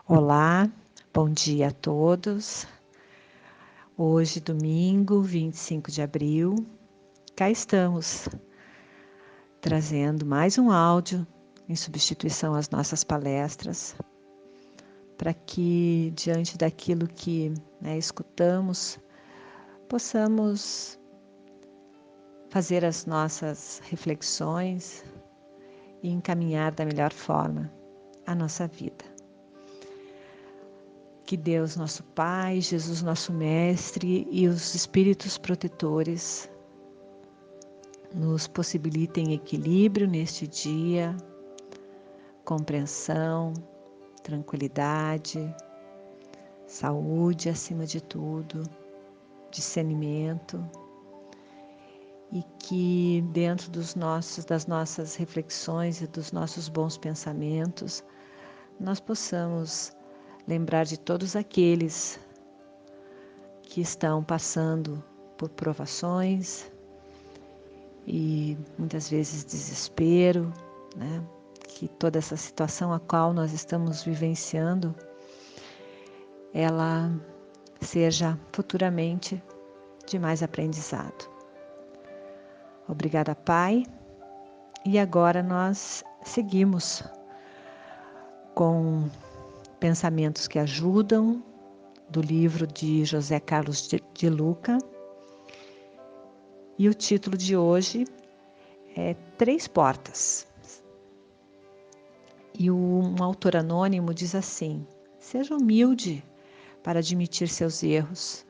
Olá, bom dia a todos. Hoje, domingo, 25 de abril, cá estamos, trazendo mais um áudio em substituição às nossas palestras, para que, diante daquilo que escutamos, possamos fazer as nossas reflexões e encaminhar da melhor forma a nossa vida. Que Deus, nosso Pai, Jesus, nosso Mestre e os Espíritos protetores nos possibilitem equilíbrio neste dia, compreensão, tranquilidade, saúde acima de tudo, discernimento, e que dentro das nossas reflexões e dos nossos bons pensamentos, nós possamos lembrar de todos aqueles que estão passando por provações e muitas vezes desespero, né? Que toda essa situação a qual nós estamos vivenciando, ela seja futuramente de mais aprendizado. Obrigada, Pai. E agora nós seguimos com Pensamentos que Ajudam, do livro de José Carlos de Luca. E o título de hoje é Três Portas. E um autor anônimo diz assim: seja humilde para admitir seus erros,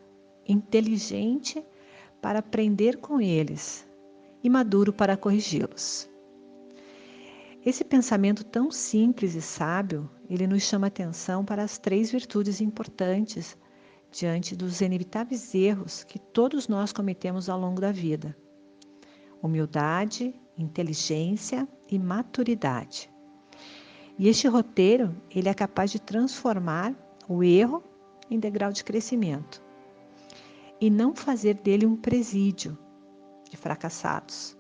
inteligente para aprender com eles e maduro para corrigi-los. Esse pensamento tão simples e sábio, ele nos chama atenção para as três virtudes importantes diante dos inevitáveis erros que todos nós cometemos ao longo da vida: humildade, inteligência e maturidade. E este roteiro, ele é capaz de transformar o erro em degrau de crescimento e não fazer dele um presídio de fracassados.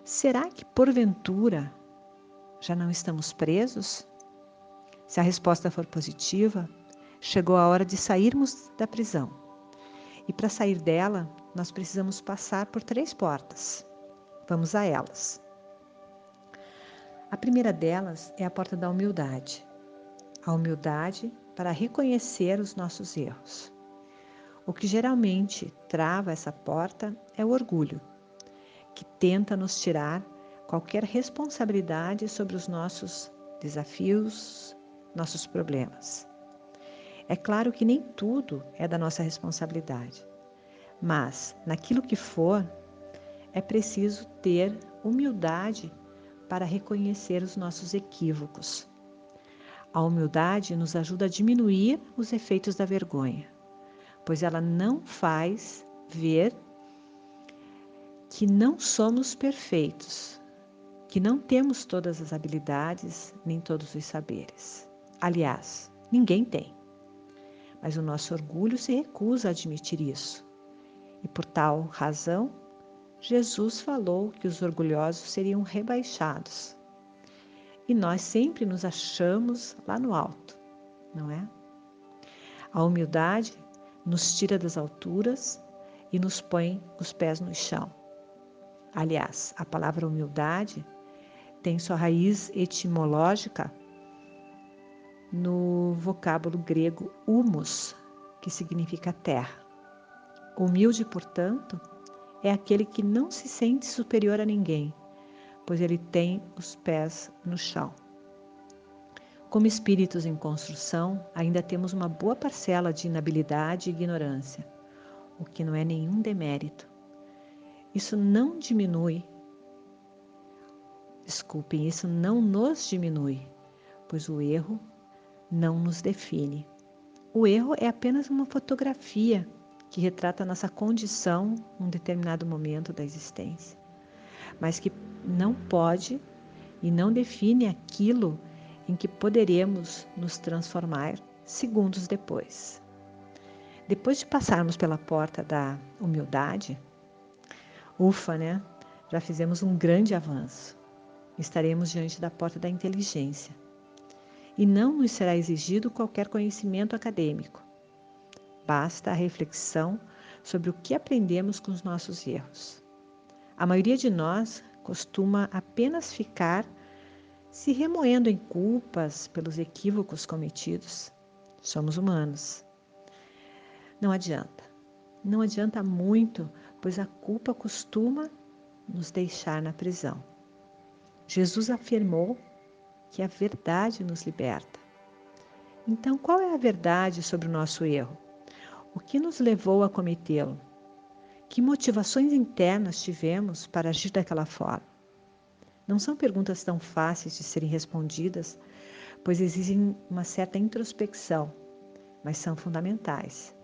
Será que, porventura, já não estamos presos? Se a resposta for positiva, chegou a hora de sairmos da prisão. E para sair dela, nós precisamos passar por três portas. Vamos a elas. A primeira delas é a porta da humildade. A humildade para reconhecer os nossos erros. O que geralmente trava essa porta é o orgulho, que tenta nos tirar qualquer responsabilidade sobre os nossos desafios, nossos problemas. É claro que nem tudo é da nossa responsabilidade, mas naquilo que for, é preciso ter humildade para reconhecer os nossos equívocos. A humildade nos ajuda a diminuir os efeitos da vergonha, pois ela não faz ver que não somos perfeitos, que não temos todas as habilidades, nem todos os saberes. Aliás, ninguém tem. Mas o nosso orgulho se recusa a admitir isso. E por tal razão, Jesus falou que os orgulhosos seriam rebaixados. E nós sempre nos achamos lá no alto, não é? A humildade nos tira das alturas e nos põe os pés no chão. Aliás, a palavra humildade tem sua raiz etimológica no vocábulo grego humus, que significa terra. Humilde, portanto, é aquele que não se sente superior a ninguém, pois ele tem os pés no chão. Como espíritos em construção, ainda temos uma boa parcela de inabilidade e ignorância, o que não é nenhum demérito. Isso não nos diminui, pois o erro não nos define. O erro é apenas uma fotografia que retrata a nossa condição em um determinado momento da existência, mas que não pode e não define aquilo em que poderemos nos transformar segundos depois. Depois de passarmos pela porta da humildade, ufa, né? Já fizemos um grande avanço. Estaremos diante da porta da inteligência. e não nos será exigido qualquer conhecimento acadêmico. Basta a reflexão sobre o que aprendemos com os nossos erros. A maioria de nós costuma apenas ficar se remoendo em culpas pelos equívocos cometidos. Somos humanos. Não adianta. Não adianta muito, pois a culpa costuma nos deixar na prisão. Jesus afirmou que a verdade nos liberta. Então, qual é a verdade sobre o nosso erro? O que nos levou a cometê-lo? Que motivações internas tivemos para agir daquela forma? Não são perguntas tão fáceis de serem respondidas, pois exigem uma certa introspecção, mas são fundamentais,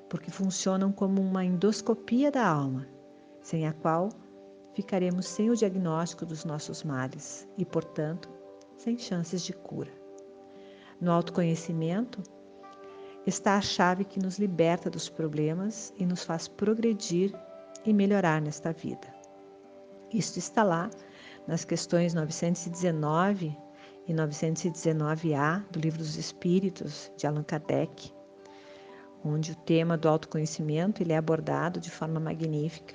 porque funcionam como uma endoscopia da alma, sem a qual ficaremos sem o diagnóstico dos nossos males e, portanto, sem chances de cura. No autoconhecimento está a chave que nos liberta dos problemas e nos faz progredir e melhorar nesta vida. Isto está lá nas questões 919 e 919A do Livro dos Espíritos, de Allan Kardec, onde o tema do autoconhecimento ele é abordado de forma magnífica.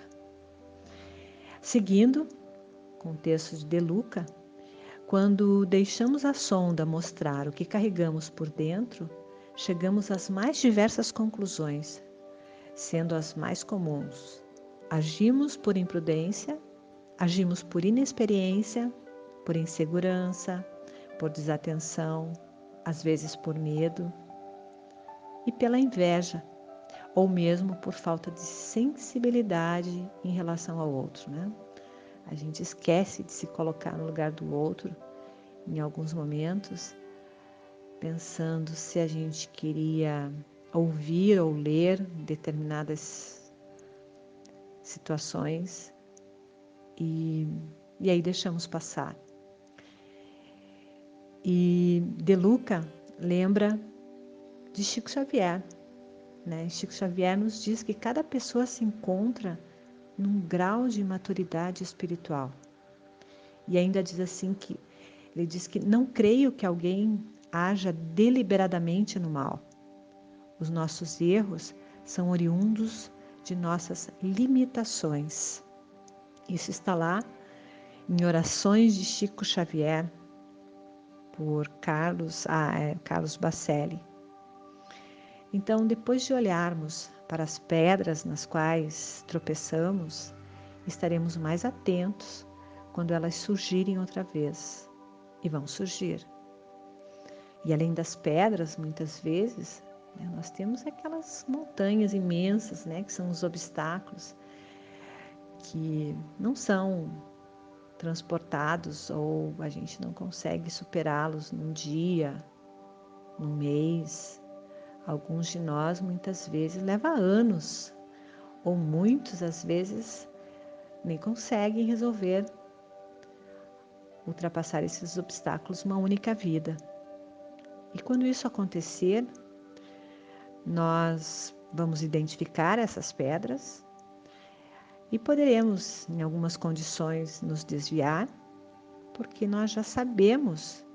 Seguindo, com o texto de De Luca, quando deixamos a sonda mostrar o que carregamos por dentro, chegamos às mais diversas conclusões, sendo as mais comuns. Agimos por imprudência, agimos por inexperiência, por insegurança, por desatenção, às vezes por medo e pela inveja, ou mesmo por falta de sensibilidade em relação ao outro, né? A gente esquece de se colocar no lugar do outro em alguns momentos, pensando se a gente queria ouvir ou ler determinadas situações e aí deixamos passar. E De Luca lembra de Chico Xavier, né? Chico Xavier nos diz que cada pessoa se encontra num grau de maturidade espiritual. E ainda diz assim que ele diz que não creio que alguém haja deliberadamente no mal. Os nossos erros são oriundos de nossas limitações. Isso está lá em Orações de Chico Xavier, por Carlos Bacelli. Então, depois de olharmos para as pedras nas quais tropeçamos, estaremos mais atentos quando elas surgirem outra vez. E vão surgir. E além das pedras, muitas vezes, né, nós temos aquelas montanhas imensas, né, que são os obstáculos, que não são transportados ou a gente não consegue superá-los num dia, num mês. Alguns de nós, muitas vezes, leva anos, ou muitos, às vezes, nem conseguem resolver, ultrapassar esses obstáculos uma única vida. E quando isso acontecer, nós vamos identificar essas pedras e poderemos, em algumas condições, nos desviar, porque nós já sabemos,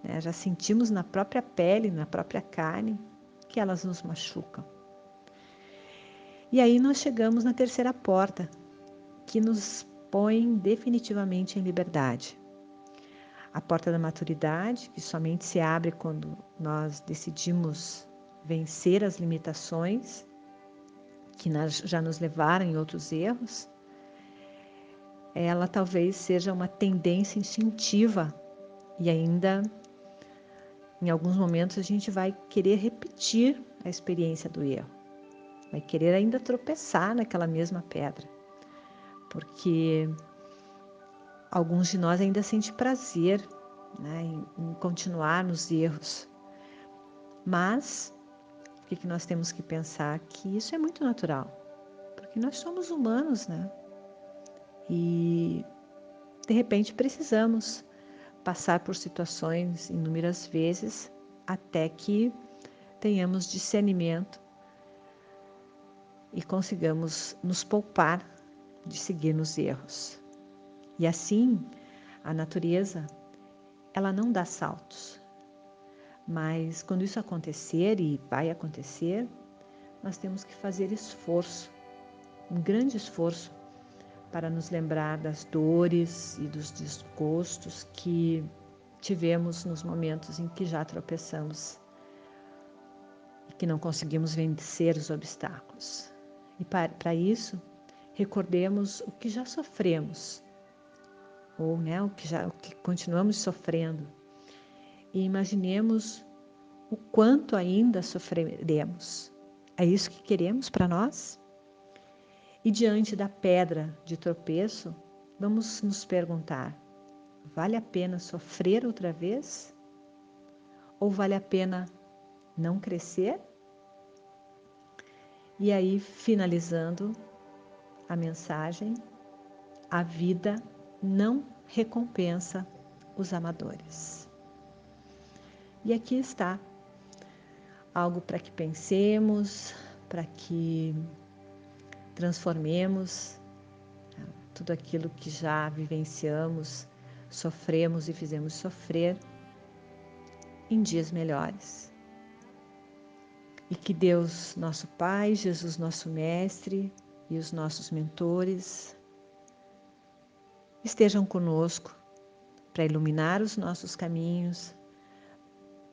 né, já sentimos na própria pele, na própria carne, que elas nos machucam. E aí nós chegamos na terceira porta, que nos põe definitivamente em liberdade. A porta da maturidade, que somente se abre quando nós decidimos vencer as limitações que já nos levaram em outros erros, ela talvez seja uma tendência instintiva e ainda, em alguns momentos, a gente vai querer repetir a experiência do erro, vai querer ainda tropeçar naquela mesma pedra, porque alguns de nós ainda sentem prazer, né, em continuar nos erros, mas o que nós temos que pensar? Que isso é muito natural, porque nós somos humanos, né? E de repente precisamos passar por situações inúmeras vezes até que tenhamos discernimento e consigamos nos poupar de seguir nos erros. E assim, a natureza, ela não dá saltos, Mas quando isso acontecer, e vai acontecer, nós temos que fazer esforço, um grande esforço, para nos lembrar das dores e dos desgostos que tivemos nos momentos em que já tropeçamos e que não conseguimos vencer os obstáculos. E para isso, recordemos o que já sofremos, ou o que continuamos sofrendo, e imaginemos o quanto ainda sofreremos. É isso que queremos para nós? E diante da pedra de tropeço, vamos nos perguntar: vale a pena sofrer outra vez? Ou vale a pena não crescer? E aí, finalizando a mensagem, a vida não recompensa os amadores. E aqui está algo para que pensemos, para que transformemos tudo aquilo que já vivenciamos, sofremos e fizemos sofrer em dias melhores. E que Deus, nosso Pai, Jesus, nosso Mestre e os nossos mentores estejam conosco para iluminar os nossos caminhos,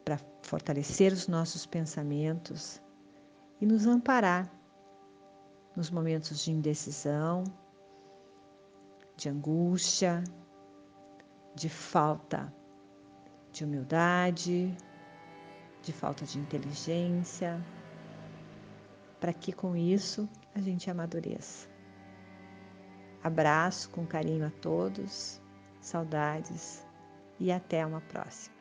para fortalecer os nossos pensamentos e nos amparar nos momentos de indecisão, de angústia, de falta de humildade, de falta de inteligência, para que com isso a gente amadureça. Abraço com carinho a todos, saudades e até uma próxima.